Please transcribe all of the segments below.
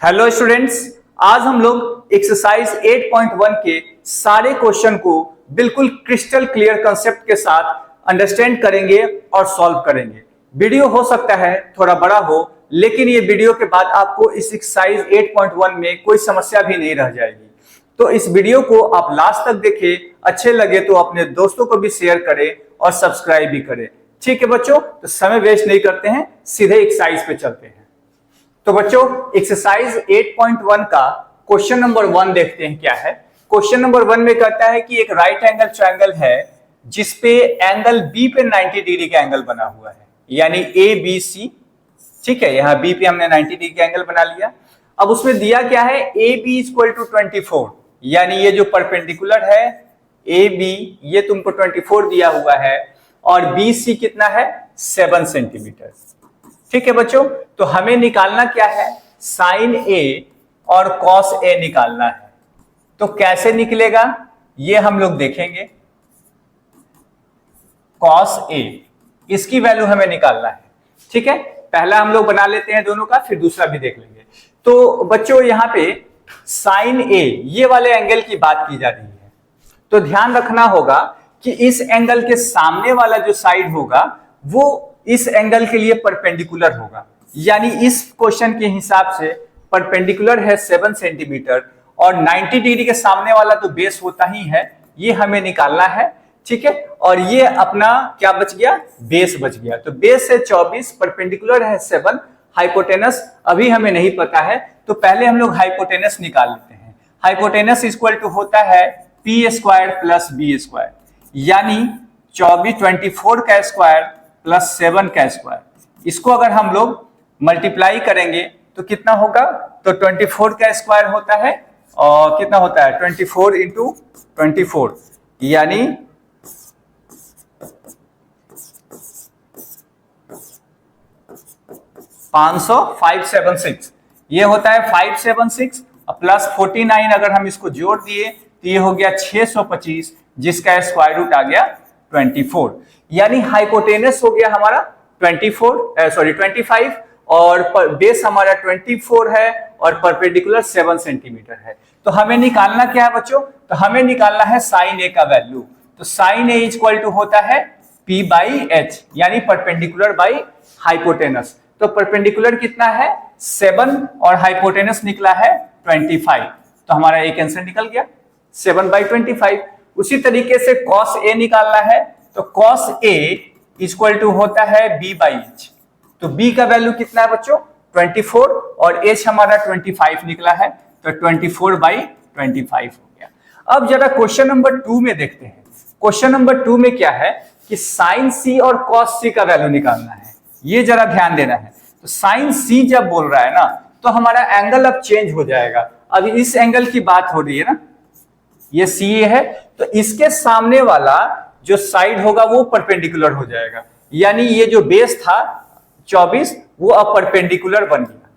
Hello students, आज हम लोग एक्सरसाइज 8.1 के सारे क्वेश्चन को बिल्कुल क्रिस्टल क्लियर कंसेप्ट के साथ अंडरस्टैंड करेंगे और सॉल्व करेंगे। वीडियो हो सकता है थोड़ा बड़ा हो, लेकिन ये वीडियो के बाद आपको इस एक्सरसाइज 8.1 में कोई समस्या भी नहीं रह जाएगी। तो इस वीडियो को आप लास्ट तक देखें, अच्छे लगे तो अपने दोस्तों को भी शेयर करें और सब्सक्राइब भी करें। ठीक है बच्चों, तो समय वेस्ट नहीं करते हैं, सीधे एक्सरसाइज पे चलते हैं। तो बच्चों, एक्सरसाइज 8.1 का क्वेश्चन नंबर 1 देखते हैं क्या है। क्वेश्चन नंबर 1 में कहता है कि एक राइट एंगल ट्रायंगल है जिसपे एंगल बी पे 90 डिग्री का एंगल बना हुआ है, यानी ए बी सी। ठीक है, यहां बी पे हमने 90 डिग्री का एंगल बना लिया। अब उसमें दिया क्या है, ए बी इक्वल टू 24, यानी ये जो परपेंडिकुलर है ए बी, ये तुमको 24 दिया हुआ है और बी सी कितना है, 7 सेंटीमीटर। ठीक है बच्चों, तो हमें निकालना क्या है, साइन ए और कॉस ए निकालना है। तो कैसे निकलेगा ये हम लोग देखेंगे। कॉस ए, इसकी वैल्यू हमें निकालना है। ठीक है, पहला हम लोग बना लेते हैं दोनों का, फिर दूसरा भी देख लेंगे। तो बच्चों यहां पे साइन ए, ये वाले एंगल की बात की जा रही है। तो ध्यान रखना होगा कि इस एंगल के सामने वाला जो साइड होगा वो इस एंगल के लिए परपेंडिकुलर होगा, यानी इस क्वेश्चन के हिसाब से परपेंडिकुलर है 7 सेंटीमीटर और 90 डिग्री के सामने वाला तो बेस होता ही है, ये हमें निकालना है। ठीक है, और ये अपना क्या बच गया, बेस बच गया। तो बेस है 24, परपेंडिकुलर है 7, हाइपोटेनस अभी हमें नहीं पता है, तो पहले हम लोग हाइपोटेनस निकाल लेते हैं। हाइपोटेनस इक्वल टू होता है P square plus B square, यानी 24 का स्क्वायर प्लस 7 का स्क्वायर। इसको अगर हम लोग मल्टीप्लाई करेंगे तो कितना होगा, तो 24 का स्क्वायर होता है और कितना होता है 24 इंटू 24, यानी 576। ये होता है 576 प्लस 49, अगर हम इसको जोड़ दिए तो ये हो गया 625, जिसका स्क्वायर रूट आ गया 24, यानी हाइपोटेनस हो गया हमारा 25 और बेस हमारा 24 है और परपेंडिकुलर 7 सेंटीमीटर है। तो हमें निकालना क्या है बच्चों, तो हमें निकालना है साइन ए का वैल्यू। तो साइन ए इक्वल टू होता है पी बाई एच, यानी परपेंडिकुलर बाई हाइपोटेनस। तो परपेंडिकुलर कितना है 7 और हाइपोटेनस निकला है 25, तो हमारा एक आंसर निकल गया 7/25। उसी तरीके से कॉस ए निकालना है, तो कॉस ए इक्वल टू होता है बी बाई एच। तो बी का वैल्यू कितना है बच्चों, 24 और एच हमारा 25 निकला है, तो 24/25 हो गया। अब जरा क्वेश्चन नंबर 2 में देखते हैं। क्वेश्चन नंबर 2 में क्या है कि साइन सी और कॉस सी का वैल्यू निकालना है, ये जरा ध्यान देना है। तो साइन सी जब बोल रहा है ना, तो हमारा एंगल अब चेंज हो जाएगा। अब इस एंगल की बात हो रही है ना, ये सी है, तो इसके सामने वाला जो साइड होगा वो परपेंडिकुलर हो जाएगा, यानी ये जो बेस था 24 वो अब परपेंडिकुलर बन गया।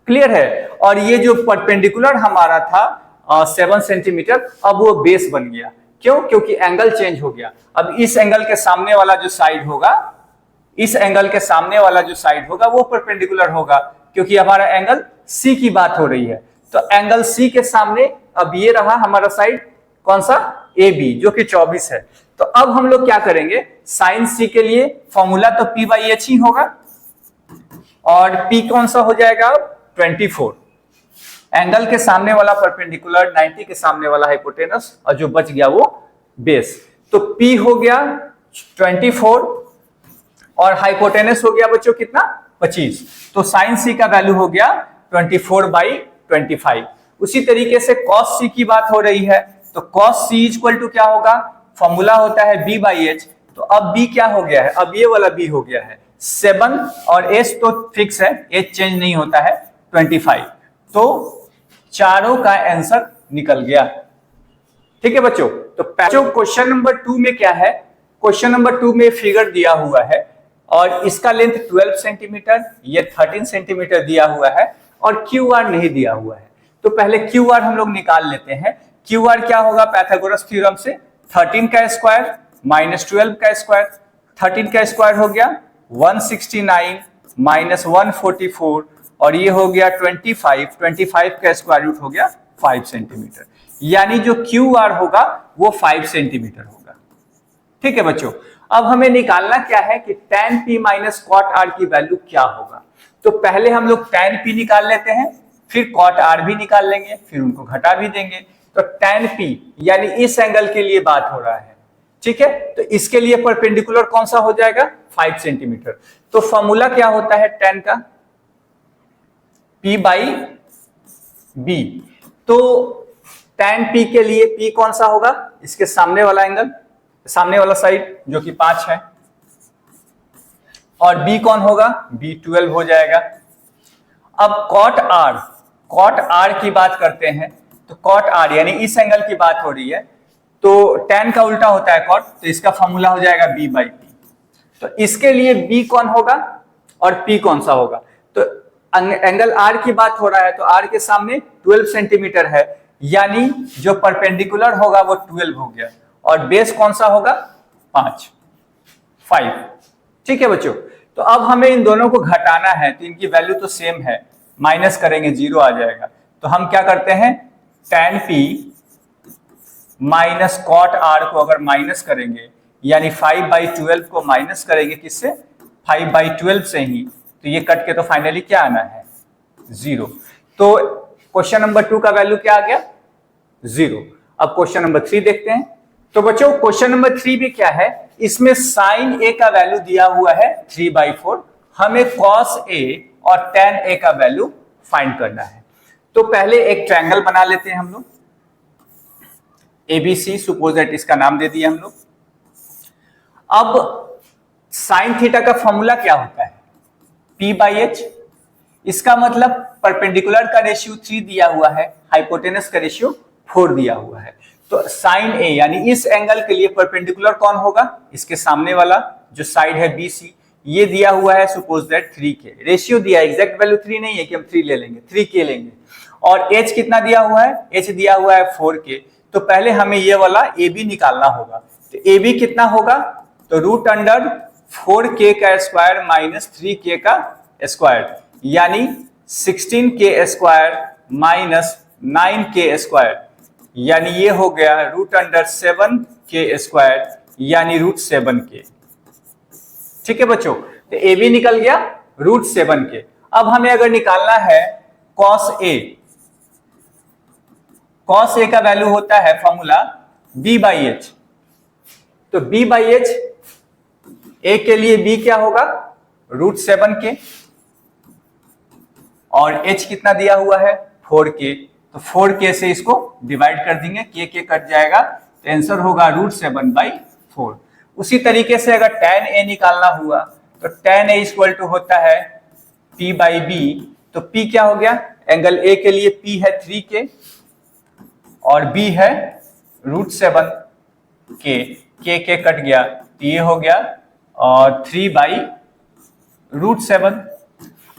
क्लियर है, और ये जो परपेंडिकुलर हमारा था 7 सेंटीमीटर, अब वो बेस बन गया। क्यों, क्योंकि एंगल चेंज हो गया। अब इस एंगल के सामने वाला जो साइड होगा, इस एंगल के सामने वाला जो साइड होगा वो परपेंडिकुलर होगा, क्योंकि हमारा एंगल सी की बात हो रही है। तो एंगल सी के सामने अब ये रहा हमारा साइड, कौन सा, ए बी, जो कि 24 है। तो अब हम लोग क्या करेंगे, साइन सी के लिए फॉर्मूला तो पी बाई एच ही होगा, और पी कौन सा हो जाएगा अब 24, एंगल के सामने वाला परपेंडिकुलर, 90 के सामने वाला हाइपोटेनस, और जो बच गया वो बेस। तो पी हो गया 24 और हाइपोटेनस हो गया बच्चों कितना, 25। तो साइन सी का वैल्यू हो गया 24/25। उसी तरीके से कॉस सी की बात हो रही है, तो कॉस सी इक्वल टू क्या होगा, फॉर्मूला होता है बी बाई एच। तो अब बी क्या हो गया है, अब ये वाला बी हो गया है 7 और एच तो फिक्स है, एच चेंज नहीं होता है 25। तो चारों का आंसर निकल गया। ठीक है बच्चों, तो क्वेश्चन नंबर 2 में क्या है, क्वेश्चन नंबर 2 में फिगर दिया हुआ है और इसका लेंथ 12 सेंटीमीटर, ये 13 सेंटीमीटर दिया हुआ है और क्यू आर नहीं दिया हुआ है। तो पहले क्यू आर हम लोग निकाल लेते हैं। क्यू आर क्या होगा, पाइथागोरस थ्योरम से 13 का स्क्वायर माइनस 12 का स्क्वायर, 13 का स्क्वायर हो गया 169 माइनस 144 और ये हो गया 25 का स्क्वायर रूट हो गया 5 सेंटीमीटर, यानी जो क्यू आर होगा वो 5 सेंटीमीटर होगा। ठीक है बच्चों, अब हमें निकालना क्या है कि tan p minus cot r की वैल्यू क्या होगा। तो पहले हम लोग tan p निकाल लेते हैं, फिर cot r भी निकाल लेंगे, फिर उनको घटा भी देंगे। तो tan p यानी इस एंगल के लिए बात हो रहा है, ठीक है, तो इसके लिए परपेंडिकुलर कौन सा हो जाएगा 5 सेंटीमीटर। तो फॉर्मूला क्या होता है tan का, p बाई b। तो tan p के लिए p कौन सा होगा, इसके सामने वाला एंगल, सामने वाला साइड जो कि 5 है, और b कौन होगा, b 12 हो जाएगा। अब cot r की बात करते हैं, तो cot r यानी इस एंगल की बात हो रही है, तो tan का उल्टा होता है cot, तो इसका फॉर्मूला हो जाएगा b बाई p। तो इसके लिए b कौन होगा और p कौन सा होगा, तो एंगल r की बात हो रहा है, तो r के सामने 12 सेंटीमीटर है, यानी जो परपेंडिकुलर होगा वो 12 हो गया, और बेस कौन सा होगा 5। ठीक है बच्चों, तो अब हमें इन दोनों को घटाना है, तो इनकी वैल्यू तो सेम है, माइनस करेंगे 0 आ जाएगा। तो हम क्या करते हैं, tan p minus cot r को अगर माइनस करेंगे, यानी 5/12 को माइनस करेंगे किससे, 5/12 से ही, तो ये कट के तो फाइनली क्या आना है 0। तो क्वेश्चन नंबर 2 का वैल्यू क्या आ गया 0। अब क्वेश्चन नंबर 3 देखते हैं। तो बच्चों क्वेश्चन नंबर 3 भी क्या है, इसमें sin a का वैल्यू दिया हुआ है 3/4, हमें cos a और tan a का वैल्यू फाइंड करना है। तो पहले एक ट्रायंगल बना लेते हैं हम लोग, ABC, सपोज दैट इसका नाम दे दिया हम लोग। अब साइन थीटा का फॉर्मूला क्या होता है, p/h। इसका मतलब परपेंडिकुलर का रेशियो 3 दिया हुआ है, हाइपोटेनस का रेशियो 4 दिया हुआ है। तो साइन a यानी इस एंगल के लिए परपेंडिकुलर कौन होगा, इसके सामने वाला जो साइड है BC, ये दिया हुआ है सपोज दैट 3k, रेशियो दिया, एग्जैक्ट वैल्यू 3 नहीं है कि हम 3 ले लेंगे, 3k लेंगे। और h कितना दिया हुआ है, h दिया हुआ है 4k। तो पहले हमें ये वाला AB निकालना होगा, तो AB कितना होगा, तो रूट अंडर 4k का स्क्वायर माइनस 3k का स्क्वायर, यानी 16k square minus 9k square, यानी ये हो गया रूट अंडर 7k स्क्वायर, यानी रूट 7k। ठीक है बच्चों, तो ए बी निकल गया रूट 7k। अब हमें अगर निकालना है cos a का वैल्यू होता है फॉर्मूला b/h। तो b/h, a के लिए b क्या होगा रूट 7k, और h कितना दिया हुआ है 4k, तो 4k से इसको डिवाइड कर देंगे, k कट जाएगा, तो आंसर होगा रूट 7/4। उसी तरीके से अगर tan a निकालना हुआ, तो tan a इक्वल टू होता है p/b। तो p क्या हो गया, एंगल a के लिए p है 3k और b है रूट 7k, k कट गया, तो ये हो गया और 3/√7।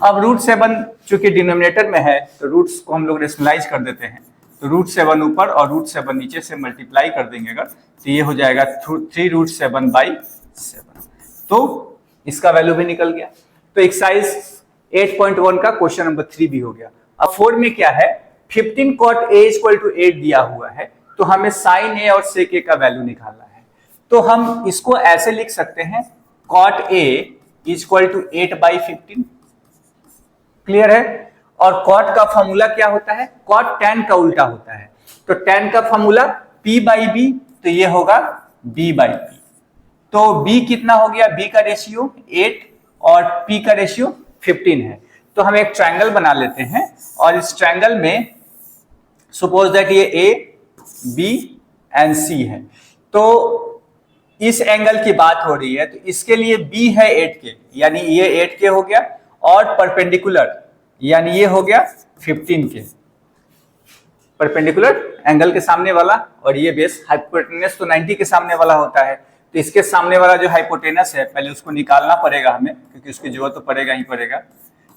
अब रूट 7 चूंकि डिनोमिनेटर में है, तो रूट्स को हम लोग रेशनलाइज कर देते हैं, तो रूट 7 ऊपर और रूट 7 नीचे से मल्टीप्लाई कर देंगे अगर, तो ये हो जाएगा 3√7/7। तो इसका वैल्यू भी निकल गया। तो एक्सरसाइज 8.1 का क्वेश्चन नंबर 3 भी हो गया। अब 4 में क्या है, 15 cot a इक्वल टू 8 दिया हुआ है, तो हमें साइन a और sec a का वैल्यू निकालना है। तो हम इसको ऐसे लिख सकते हैं, cot a equal to 8/15। Clear है। और cot का फॉर्मूला क्या होता है, cot tan का उल्टा होता है, तो tan का फॉर्मूला p/b, तो ये होगा b/p। तो b कितना हो गया, b का रेशियो 8 और p का रेशियो 15 है। तो हम एक ट्रायंगल बना लेते हैं, और इस ट्रायंगल में सपोज दैट ये a, b एंड c है। तो इस एंगल की बात हो रही है, तो इसके लिए b है 8k, यानी ये 8k हो गया, और परपेंडिकुलर यानी ये हो गया 15k, परपेंडिकुलर एंगल के सामने वाला, और ये बेस, हाइपोटेनस तो 90 के सामने वाला होता है, तो इसके सामने वाला जो हाइपोटेनस है पहले उसको निकालना पड़ेगा हमें, क्योंकि उसकी जरूरत तो पड़ेगा ही पड़ेगा।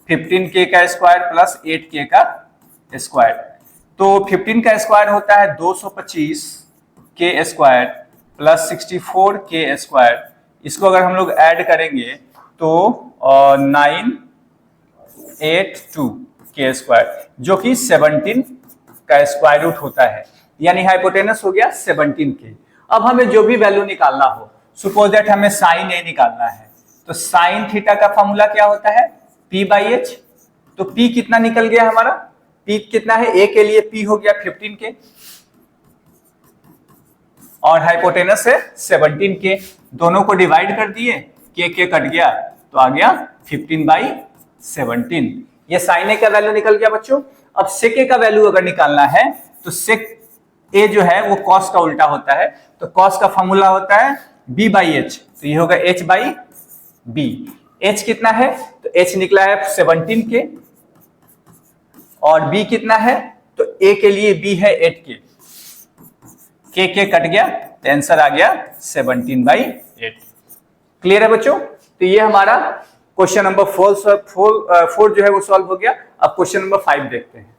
15k का स्क्वायर प्लस 8k का स्क्वायर, तो 15 का स्क्वायर होता है 225k square plus 64k square. इसको अगर हम लोग ऐड करेंगे तो 9 0.82 के स्क्वायर, जो कि 17 का स्क्वायर रूट होता है, यानी हाइपोटेनस हो गया 17 के। अब हमें जो भी वैल्यू निकालना हो, सपोज दैट हमें साइन ए निकालना है, तो साइन थीटा का फॉर्मूला क्या होता है, P बाई एच। तो P कितना निकल गया हमारा, P कितना है, A के लिए P हो गया 15 के, और हाइपोटेनस है 17 के, दोनों को डिवाइड कर दिए, के कट गया तो आ गया 15/17। ये साइन ए का वैल्यू निकल गया बच्चों। अब सेक ए का वैल्यू अगर निकालना है तो सेक ए जो है वो कॉस का उल्टा होता है, तो कॉस का फॉर्मूला होता है b बाई एच, तो ये होगा h बाई बी। h कितना है, तो h निकला है 17 के, और b कितना है, तो a के लिए b है 8 के कट गया, तो आंसर आ गया 17/8। क्लियर है बच्चों। तो ये हमारा क्वेश्चन नंबर 4 जो है वो सॉल्व हो गया। अब क्वेश्चन नंबर 5 देखते हैं।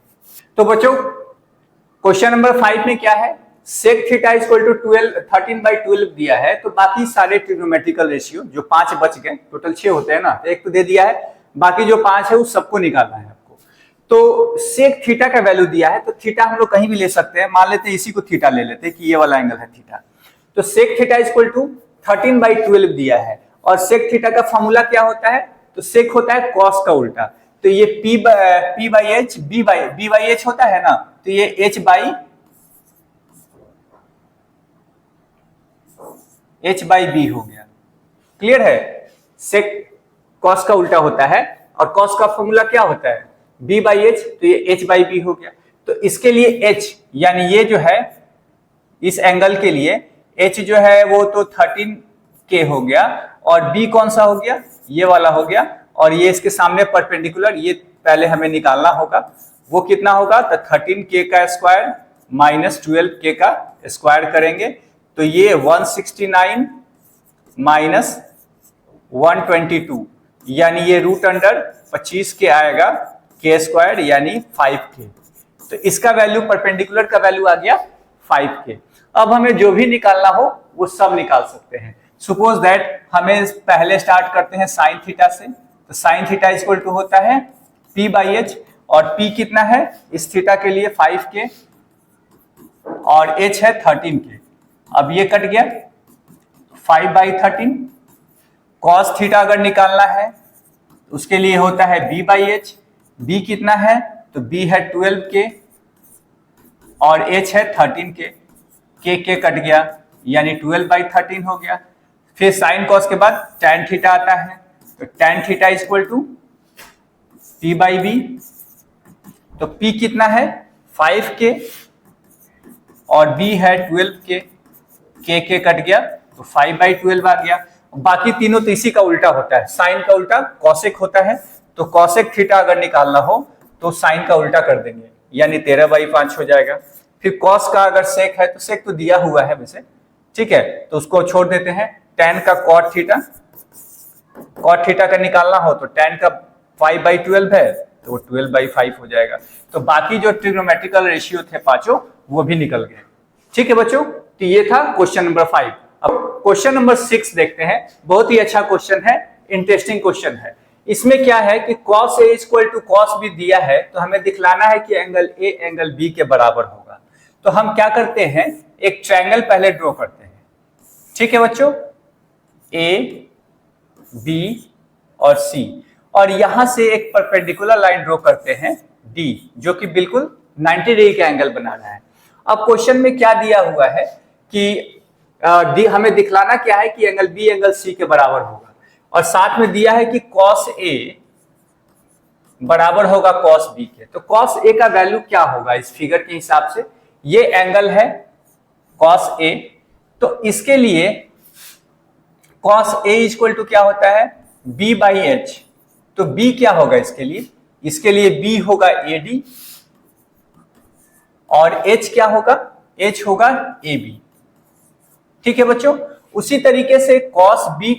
तो बच्चों क्वेश्चन नंबर 5 में क्या है, सेक थीटा इक्वल टू 13/12 दिया है, तो बाकी सारे ट्रिग्नोमेट्रिकल रेशियो जो 5 बच गए, टोटल 6 होते हैं ना, एक तो दे दिया है, बाकी जो 5 है उस सबको निकालना है आपको। तो सेक थीटा का वैल्यू दिया है, तो थीटा हम लोग कहीं भी ले सकते हैं, मान लेते हैं इसी को थीटा ले लेते हैं कि ये वाला एंगल है थीटा। तो सेक थीटा इक्वल टू 13/12 दिया है, और सेक थीटा का फॉर्मूला क्या होता है, तो सेक होता है कॉस का उल्टा, तो ये P by H, B by H होता है ना, तो ये H बाई बी हो गया। क्लियर है, सेक कॉस का उल्टा होता है, और कॉस का फॉर्मूला क्या होता है, B बाई एच, तो ये H बाई बी हो गया। तो इसके लिए H यानी ये जो है इस एंगल के लिए H जो है वो तो 13 के हो गया, और B कौन सा हो गया, ये वाला हो गया, और ये इसके सामने परपेंडिकुलर, ये पहले हमें निकालना होगा, वो कितना होगा, तो 13k का स्क्वायर माइनस 12k का स्क्वायर करेंगे, तो ये 169 माइनस 122, यानी ये रूट अंडर 25 के आएगा, k स्क्वायर यानी 5k। तो इसका वैल्यू, परपेंडिकुलर का वैल्यू आ गया 5k। अब हमें जो भी निकालना हो वो सब निकाल सकते हैं। सपोज दैट हमें पहले स्टार्ट करते हैं साइन थीटा से, तो साइन थीटा इक्वल टू होता है P बाई एच, और P कितना है इस थीटा के लिए 5k, और H है 13k। अब ये कट गया 5/13। कॉस थीटा अगर निकालना है उसके लिए होता है B बाई एच, B कितना है, तो B है 12k, और H है 13k, k कट गया यानी 12/13 हो गया। फिर साइन कॉस के बाद tan थीटा आता है, तो tan theta equal to P by B, तो P कितना है 5k, और B है 12k, k कट गया तो 5/12 आ गया। बाकी तीनों तो इसी का उल्टा होता है, साइन का उल्टा कॉसेक होता है, तो कॉसेक थीटा अगर निकालना हो तो साइन का उल्टा कर देंगे, यानी 13/5 हो जाएगा। फिर कॉस का अगर सेक है, तो सेक तो दिया हुआ है वैसे, ठीक है, तो उसको छोड़ देते हैं। tan का कॉट थीटा का निकालना हो तो tan का 5/12 है, तो वो 12/5 हो जाएगा। तो बाकी जो ट्रिग्नोमेट्रिकल रेशियो थे पांचों, वो भी निकल गए। ठीक है बच्चों, तो ये था क्वेश्चन नंबर 5। अब क्वेश्चन नंबर 6 देखते हैं। बहुत ही अच्छा क्वेश्चन है, इंटरेस्टिंग क्वेश्चन है। इसमें क्या है कि cos A equal to cos B दिया है, तो हमें दिखलाना है कि एंगल A एंगल B के बराबर होगा। तो हम क्या करते हैं, एक ट्रायंगल पहले ड्रॉ करते हैं। ठीक है बच्चों, A, B और C, और यहां से एक परपेंडिकुलर लाइन ड्रॉ करते हैं D, जो कि बिल्कुल 90 डिग्री का एंगल बना रहा है। अब क्वेश्चन में क्या दिया हुआ है कि हमें दिखलाना क्या है कि एंगल B एंगल C के बराबर होगा, और साथ में दिया है कि cos A बराबर होगा cos B के। तो cos A का वैल्यू क्या होगा इस फिगर के हिसाब से, ये एंगल है cos A, तो इसके लिए cos A इक्वल टू क्या होता है B बाई एच। तो B क्या होगा इसके लिए B होगा AD, और H क्या होगा, H होगा AB। ठीक है बच्चों, उसी तरीके से cos B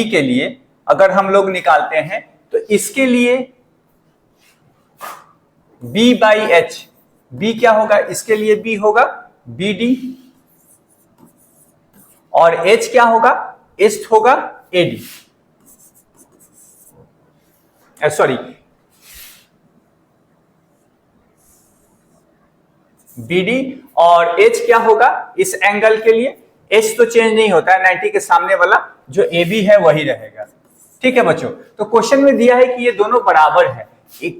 के लिए अगर हम लोग निकालते हैं, तो इसके लिए B बाई एच, B क्या होगा, इसके लिए B होगा BD, और H क्या होगा, H होगा AD। सॉरी BD, और H क्या होगा इस एंगल के लिए? H तो चेंज नहीं होता है, 90 के सामने वाला जो AB है वही रहेगा। ठीक है बच्चों, तो क्वेश्चन में दिया है कि ये दोनों बराबर है,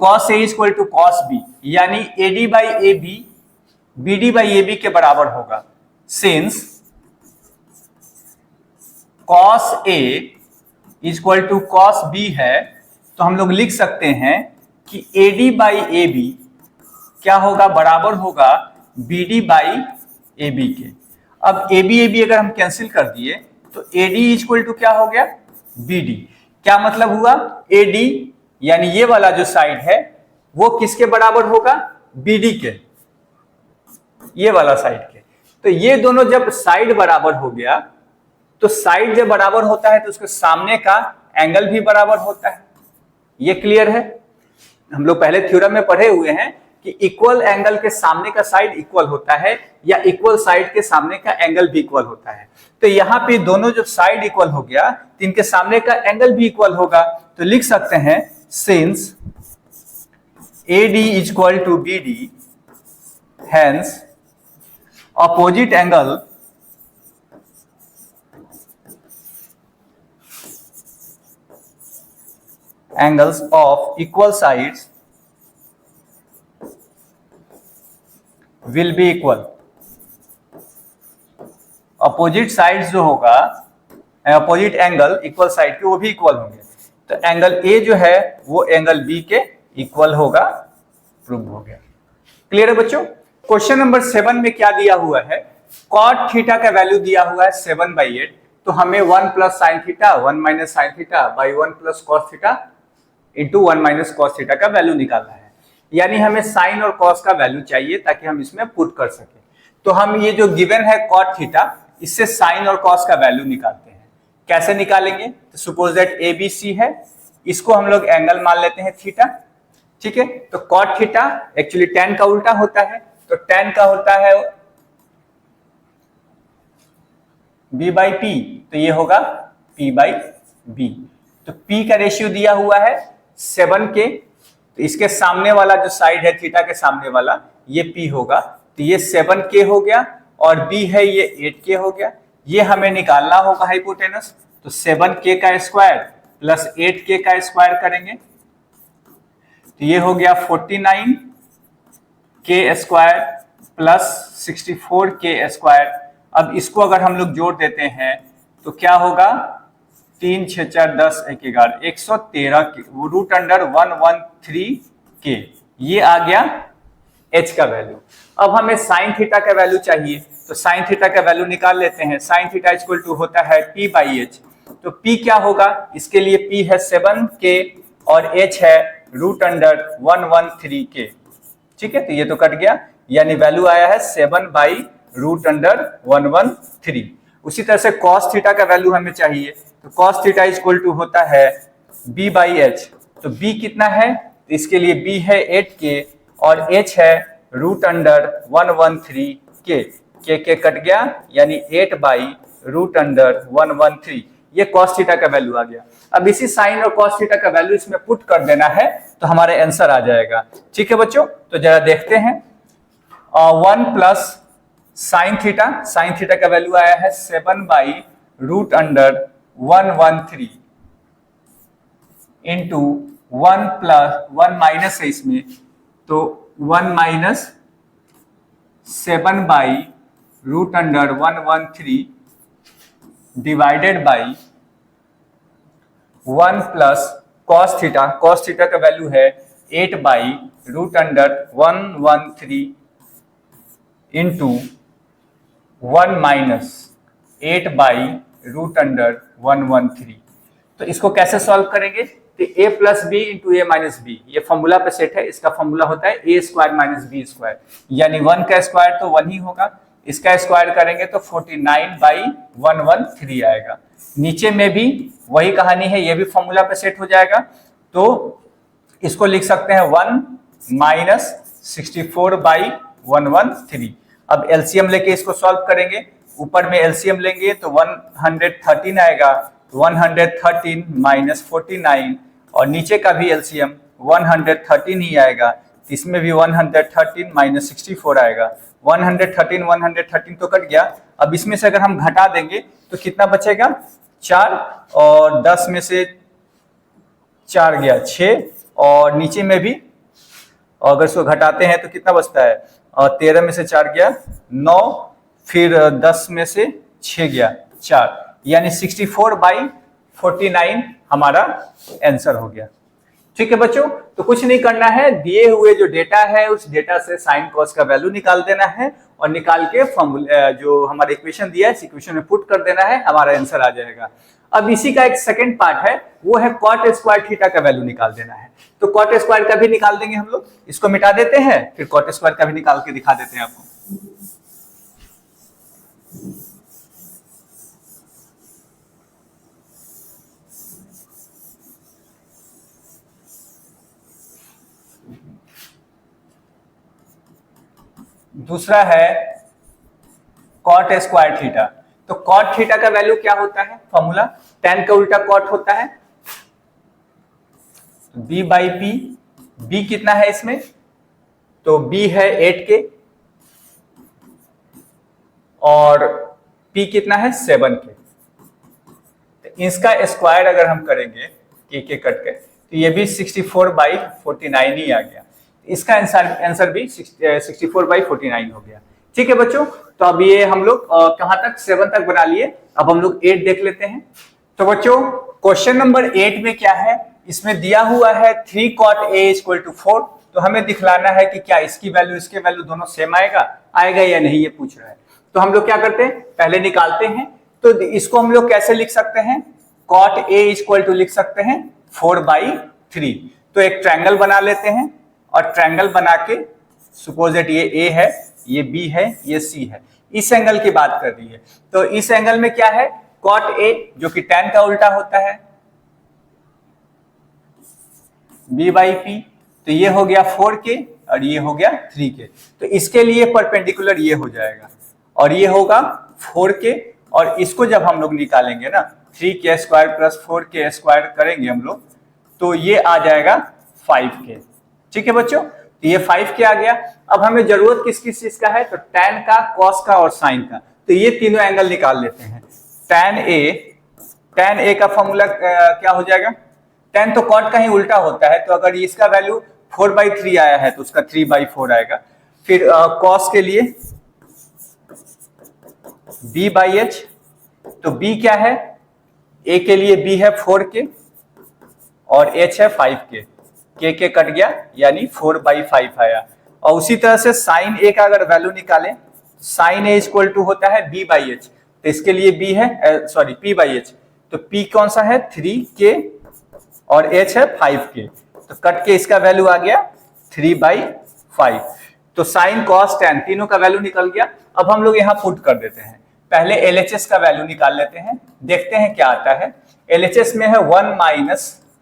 cos A equal to cos B, यानी AD by AB BD by AB के बराबर होगा। Since cos A equal to cos B है, तो हम लोग लिख सकते हैं कि AD बाई AB क्या होगा, बराबर होगा BD बाई AB के। अब AB अगर हम कैंसिल कर दिए तो AD इक्वल टू क्या हो गया, BD। क्या मतलब हुआ, AD यानी ये वाला जो साइड है वो किसके बराबर होगा, BD के, ये वाला साइड के। तो ये दोनों जब साइड बराबर हो गया, तो साइड जब बराबर होता है तो उसके सामने का एंगल भी बराबर होता है। ये क्लियर है? हम लोग पहले थ्योरम में पढ़े हुए हैं कि इक्वल एंगल के सामने का साइड इक्वल होता है, या इक्वल साइड के सामने का एंगल भी इक्वल होता है। तो यहाँ पे दोनों जब साइड इक्वल हो गया तो इनके सामने का एंगल भी इक्वल होगा। तो लिख सकते हैं since AD equal to BD, hence opposite angle angles of equal sides will be equal। Opposite sides जो होगा, अपोजिट एंगल इक्वल साइड के वो भी इक्वल होंगे। तो एंगल A जो है वो एंगल B के इक्वल होगा, प्रूव हो गया। क्लियर है बच्चों? क्वेश्चन नंबर 7 में क्या दिया हुआ है, cot थीटा का वैल्यू दिया हुआ है 7/8, तो हमें 1 plus sine theta 1 minus sine theta by 1 plus cos theta into 1 minus cos theta का वैल्यू निकालना है। यानी हमें साइन और कॉस का वैल्यू चाहिए ताकि हम इसमें पुट कर सके। तो हम ये जो गिवन है कॉट थीटा, इससे साइन और कॉस का वैल्यू निकालते हैं। कैसे निकालेंगे, तो सपोज दैट ABC है, इसको हम लोग एंगल मान लेते हैं थीटा। ठीक है, तो कॉट थीटा एक्चुअली tan का उल्टा होता है, तो tan का होता है B बाई P, तो ये होगा P बाई B। तो P का रेशियो दिया हुआ है 7 के, तो इसके सामने वाला जो साइड है थीटा के सामने वाला ये P होगा, तो ये 7K हो गया, और B है ये 8K हो गया। ये हमें निकालना होगा हाइपोटेनस, तो 7K का स्क्वायर प्लस 8K का स्क्वायर करेंगे, तो ये हो गया 49K square plus 64K square. अब इसको अगर हम लोग जोड़ देते हैं तो क्या होगा, 3 6 4 10 1 11 113 रूट अंडर 113K, ये आ गया H का वैल्यू। अब हमें साइन थीटा का वैल्यू चाहिए, तो साइन थीटा का वैल्यू निकाल लेते हैं। साइन थीटा इक्वल टू होता है P बाई H, तो P क्या होगा, इसके लिए P है 7K और H है रूट अंडर 113K। ठीक है, तो ये तो कट गया, यानी वैल्यू आया है 7 बाई रूट अंडर 113। उसी तरह से cos थीटा का वैल्यू हमें चाहिए, तो cos थीटा इक्वल टू होता है B बाई H, तो B कितना है, तो इसके लिए B है 8K और H है root under 113K। K cut गया, यानी 8 बाई रूट अंडर 113, ये cos थीटा का वैल्यू आ गया। अब इसी साइन और cos थीटा का वैल्यू इसमें पुट कर देना है, तो हमारे आंसर आ जाएगा। ठीक है बच्चों, तो जरा देखते हैं। 1 प्लस साइन थीटा का वैल्यू आया है 7 by root under 113 into 1 plus 1 minus है इसमें, तो 1 minus 7 by root under 113 divided by 1 plus cos theta का वैल्यू है 8 by root under 113 into 1 minus 8 by root under 113। तो इसको कैसे सॉल्व करेंगे, तो a plus B into A minus B, ये फॉर्मूला पे सेट है। इसका फॉर्मूला होता है ए स्क्वायर माइनस बी स्क्वायर, यानी 1 का स्क्वायर तो 1 ही होगा, इसका स्क्वायर करेंगे तो 49 बाई 113 आएगा। नीचे में भी वही कहानी है, ये भी फॉर्मूला पे सेट हो जाएगा, तो इसको लिख सकते हैं 1 माइनस 64 बाई 113। अब एलसीएम लेके इसको सॉल्व करेंगे, ऊपर में एलसीएम लेंगे तो 113 आएगा, 113 माइनस 49 और नीचे का भी एलसीएम 113 ही आएगा, इसमें भी 113 माइनस 64 आएगा। 113 तो कट गया। अब इसमें से अगर हम घटा देंगे तो कितना बचेगा, 4, और 10 में से 4 गया 6, और नीचे में भी अगर इसको घटाते हैं तो कितना बचता है, और 13 में से 4 गया 9, फिर 10 में से 6 गया 4, यानी 64/49 हमारा आंसर हो गया। ठीक है बच्चों, तो कुछ नहीं करना है, दिए हुए जो डेटा है उस डेटा से साइन कॉस का वैल्यू निकाल देना है और निकाल के फॉर्मूला जो हमारा इक्वेशन दिया है इस इक्वेशन में पुट कर देना है, हमारा आंसर आ जाएगा। अब इसी का एक सेकंड पार्ट है, वो है कॉट स्क्वायर थीटा का वैल्यू निकाल देना है। तो कॉट स्क्वायर का भी निकाल देंगे हम लोग, इसको मिटा देते हैं, फिर कॉट स्क्वायर का भी निकाल के दिखा देते हैं आपको। दूसरा है कॉट स्क्वायर थीटा। तो कॉट थीटा का वैल्यू क्या होता है, फॉर्मूला tan का उल्टा कॉट होता है, b बाई पी। b कितना है इसमें, तो b है 8k और p कितना है 7k। तो इसका स्क्वायर अगर हम करेंगे k कट के तो ये भी 64/49 ही आ गया। इसका आंसर भी 64/49 हो गया। ठीक है बच्चों, तो अब ये हम लोग कहां तक, 7 तक बना लिए। अब हम लोग 8 देख लेते हैं। तो बच्चों क्वेश्चन नंबर 8 में क्या है, इसमें दिया हुआ है 3 cot a = 4। तो हमें दिखलाना है कि क्या इसकी वैल्यू इसके वैल्यू दोनों सेम आएगा या नहीं, ये पूछ रहा है। तो हम लोग क्या करते हैं, पहले निकालते हैं। तो इसको हम लोग कैसे लिख सकते हैं, cot a = लिख सकते हैं 4/3। तो एक ट्रायंगल बना लेते हैं और ट्रायंगल बना के सपोज दैट ये A है, ये B है, ये C है, इस एंगल की बात कर रही है। तो इस एंगल में क्या है, cot A जो कि tan का उल्टा होता है b/p। तो ये हो गया 4k और ये हो गया 3k। तो इसके लिए परपेंडिकुलर ये हो जाएगा और ये होगा 4k, और इसको जब हम लोग निकालेंगे ना 3k² प्लस 4k² करेंगे हम लोग, तो ये आ जाएगा 5k। ठीक है बच्चों, तो ये 5k आ गया। अब हमें जरूरत किस किस चीज का है, तो tan का, cos का और sin का। तो ये तीनों एंगल निकाल लेते हैं। tan a का फॉर्मूला क्या हो जाएगा, tan तो cot का ही उल्टा होता है, तो अगर इसका वैल्यू 4/3 आया है तो उसका 3/4 आएगा। फिर cos के लिए b/h, तो b क्या है, a के लिए b है 4k और h है 5k, k कट गया यानी 4/5 आया। और उसी तरह से sin a का अगर वैल्यू निकालें, sin a = होता है b/h। तो इसके लिए b है p/h, तो p कौन सा है 3k और h है 5k, तो कट के इसका वैल्यू आ गया 3/5। तो sin cos tan तीनों का वैल्यू निकल गया। अब हम लोग यहाँ पुट कर देते हैं। पहले LHS का वैल्यू निकाल लेते हैं, देखते हैं क्या आता है। LHS में है 1 -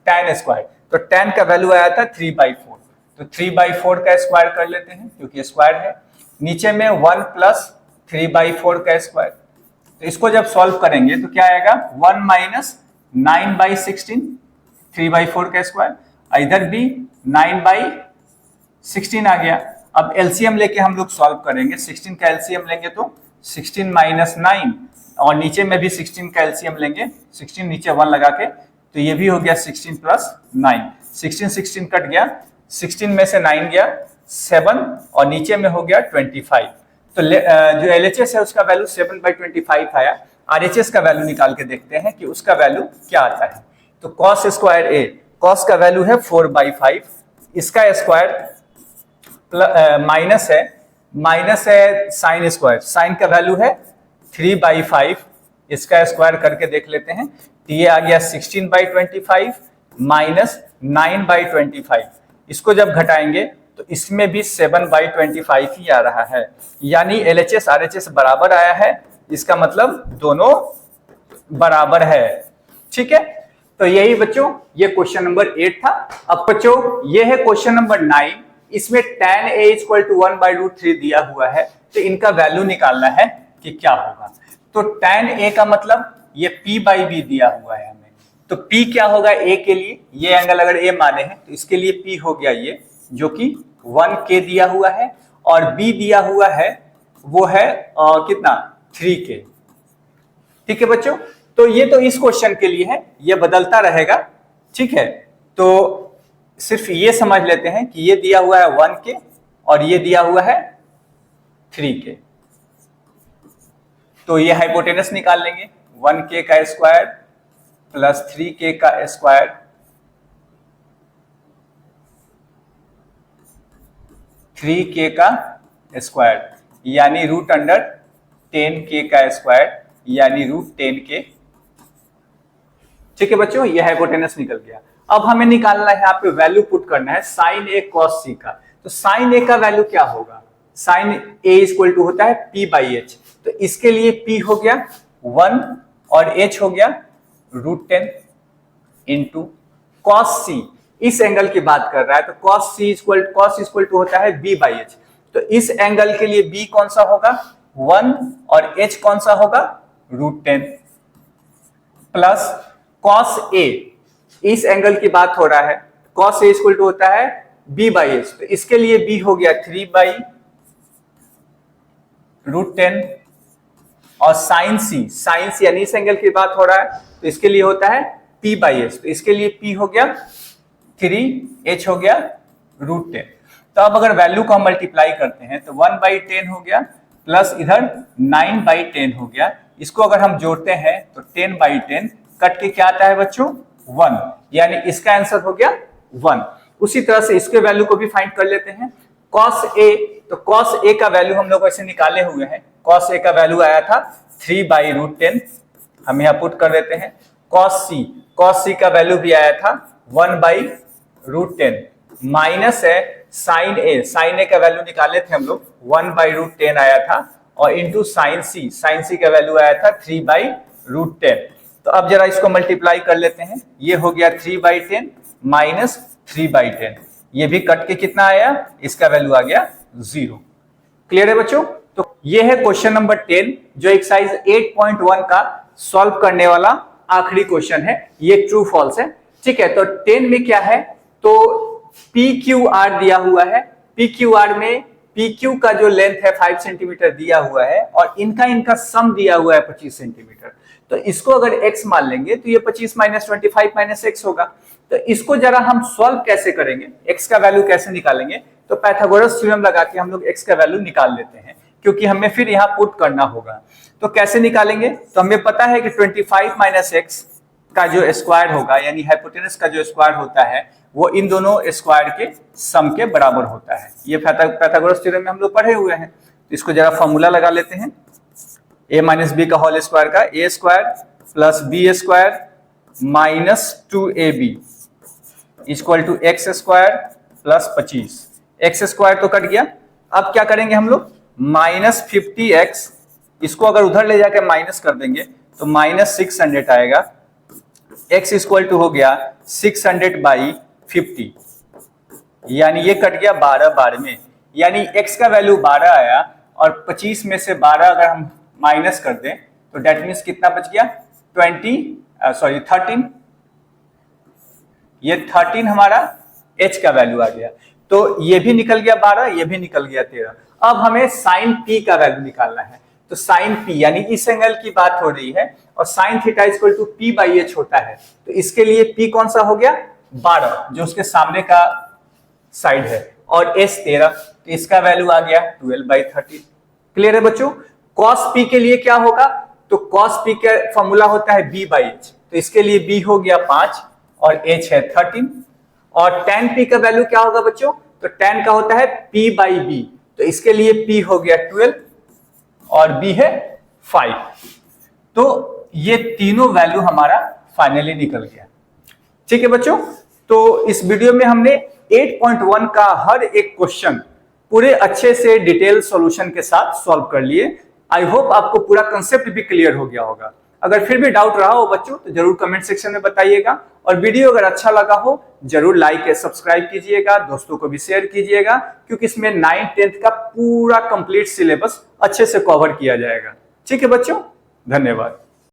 tan², तो tan का वैल्यू आया था 3/4, तो 3/4 का स्क्वायर कर लेते हैं क्योंकि स्क्वायर है। नीचे में 1 + 3/4 का स्क्वायर, तो इसको जब सॉल्व करेंगे तो क्या आएगा, 1 - 9/16, 3/4 का स्क्वायर, इधर भी 9/16 आ गया। अब एलसीएम लेके हम लोग सॉल्व करेंगे। 16 का एलसीएम लेंगे तो 16 - 9, और नीचे में भी 16 का एलसीएम लेंगे, 16 नीचे 1 लगा के, तो ये भी हो गया 16 + 9, 16 कट गया, 16 में से 9 गया 7, और नीचे में हो गया 25। तो जो LHS है उसका वैल्यू 7/25 आया। RHS का वैल्यू निकाल के देखते हैं कि उसका वैल्यू क्या आता है। तो cos² a, cos का वैल्यू है 4/5, इसका स्क्वायर माइनस है sin², sin का वैल्यू है 3/5, इसका स्क्वायर करके देख लेते हैं। तो ये आ गया 16/25 माइनस 9/25। इसको जब घटाएंगे तो इसमें भी 7/25 ही आ रहा है, यानी LHS RHS बराबर आया है। इसका मतलब दोनों बराबर है। ठीक है, तो यही बच्चों ये क्वेश्चन नंबर 8 था। अब बच्चों ये है क्वेश्चन नंबर 9। इसमें tan a = 1/√3 दिया हुआ है, तो इनका वैल्यू निकालना है कि क्या होगा। तो tan a का मतलब ये p/b दिया हुआ है हमें, तो P क्या होगा ए के लिए, ये एंगल अगर ए माने हैं तो इसके लिए P हो गया ये, जो कि 1K दिया हुआ है, और B दिया हुआ है वो है कितना 3K। ठीक है बच्चों, तो ये तो इस क्वेश्चन के लिए है, ये बदलता रहेगा। ठीक है, तो सिर्फ ये समझ लेते हैं कि ये दिया हुआ है 1K और ये दिया हुआ है 3K। तो ये हाइपोटेनस निकाल लेंगे, 1K का स्क्वायर प्लस 3K का स्क्वायर, थ्री के का स्क्वायर यानी रूट अंडर 10K का स्क्वायर यानी रूट 10K। ठीक है बच्चों, ये हाइपोटेनस निकल गया। अब हमें निकालना है, यहाँ पे वैल्यू पुट करना है साइन ए कॉस सी का। तो साइन ए का वैल्यू क्या होगा, साइन ए इक्वल टू होता है P बाई एच। तो इसके लिए P हो गया 1 और H हो गया रूट 10 इंटू कॉस सी, इस एंगल की बात कर रहा है तो कॉस इक्वल टू होता है B बाई एच। तो इस एंगल के लिए B कौन सा होगा 1 और H कौन सा होगा रूट 10 प्लस कॉस ए, इस एंगल की बात हो रहा है, कॉस ए इक्वल टू होता है B बाई एच। तो इसके लिए B हो गया 3 बाई रूट 10 और साइन सी यानी इस एंगल की बात हो रहा है तो इसके लिए होता है P बाई एच। तो इसके लिए P हो गया 3, H हो गया रूट 10। तो अब अगर वैल्यू को हम मल्टीप्लाई करते हैं तो 1 बाई 10 हो गया प्लस इधर 9 बाई 10 हो गया। इसको अगर हम जोड़ते हैं तो 10 बाई 10 कट के क्या आता है बच्चों 1, यानी इसका आंसर हो गया 1। उसी तरह से इसके वैल्यू को भी फाइंड कर लेते हैं। कॉस ए, तो कॉस ए का वैल्यू हम लोग ऐसे निकाले हुए हैं, कॉस ए का वैल्यू आया था 3 बाई रूट 10, हम यहाँ पुट कर देते हैं। कॉस सी का वैल्यू भी आया था 1 बाई रूट 10 माइनस है साइन ए का वैल्यू निकाले थे हम लोग 1 बाई रूट 10 आया था, और इंटू साइन सी का वैल्यू आया था 3 बाई रूट 10। तो अब जरा इसको मल्टीप्लाई कर लेते हैं, ये हो गया 3 बाई 10 माइनस 3 बाई 10, ये भी कट के कितना आया, इसका वैल्यू आ गया 0। क्लियर है बच्चों? तो ये है क्वेश्चन नंबर 10 जो एक्सरसाइज 8.1 का सॉल्व करने वाला आखिरी क्वेश्चन है। ये ट्रू फॉल्स है। ठीक है, तो 10 में क्या है, तो PQR दिया हुआ है। PQR में PQ का जो लेंथ है 5 सेंटीमीटर दिया हुआ है और इनका सम दिया हुआ है 25 सेंटीमीटर। तो इसको अगर x मान लेंगे तो ये 25 माइनस 25 माइनस x होगा। तो इसको जरा हम सॉल्व कैसे करेंगे, x का वैल्यू कैसे निकालेंगे, तो पाइथागोरस थ्योरम लगा के हम लोग x का वैल्यू निकाल लेते हैं, क्योंकि हमें फिर यहाँ पुट करना होगा। तो कैसे निकालेंगे, तो हमें पता है कि 25 माइनस x का जो स्क्वायर होगा यानी हाइपोटेनस का जो स्क्वायर होता है वो इन दोनों स्क्वायर के सम के बराबर होता है। ये पाइथागोरस थ्योरम में हम लोग पढ़े हुए हैं। तो इसको जरा फॉर्मूला लगा लेते हैं, a माइनस बी का होल स्क्वायर का a square plus B square minus 2ab equal to X square plus 25। X square तो कट गया, अब क्या करेंगे हम लोग माइनस 50x, इसको अगर उधर ले जाकर माइनस कर देंगे तो माइनस 600 आएगा। x इक्वल टू हो गया 600 बाई 50, यानी ये कट गया 12 में, यानी x का वैल्यू 12 आया और 25 में से 12 अगर हम माइनस कर दें तो डेट मीन्स कितना बच गया 13। ये 13 हमारा h का वैल्यू आ गया। तो ये भी निकल गया 12, ये भी निकल गया 13। अब हमें साइन p का वैल्यू निकालना है। तो साइन p यानी इस एंगल की बात हो रही है और sine theta equal to p by H होता है। तो इसके लिए p कौन सा हो गया 12 जो उसके सामने का साइड है, और s 13, तो इसका वैल्यू आ गया 12 बाई 13। क्लियर है बच्चों? cos p के लिए क्या होगा, तो cos p का फॉर्मूला होता है b बाई एच। तो इसके लिए b हो गया 5 और h है 13, और tan p का वैल्यू क्या होगा बच्चों, तो tan का होता है p बाई b। तो इसके लिए p हो गया 12 और b है 5। तो ये तीनों वैल्यू हमारा फाइनली निकल गया। ठीक है बच्चों, तो इस वीडियो में हमने 8.1 का हर एक क्वेश्चन पूरे अच्छे से डिटेल सॉल्यूशन के साथ सॉल्व कर लिए। आई होप आपको पूरा कंसेप्ट भी क्लियर हो गया होगा। अगर फिर भी डाउट रहा हो बच्चों तो जरूर कमेंट सेक्शन में बताइएगा, और वीडियो अगर अच्छा लगा हो जरूर लाइक या सब्सक्राइब कीजिएगा, दोस्तों को भी शेयर कीजिएगा, क्योंकि इसमें 9th 10th का पूरा कंप्लीट सिलेबस अच्छे से कवर किया जाएगा। ठीक है बच्चों, धन्यवाद।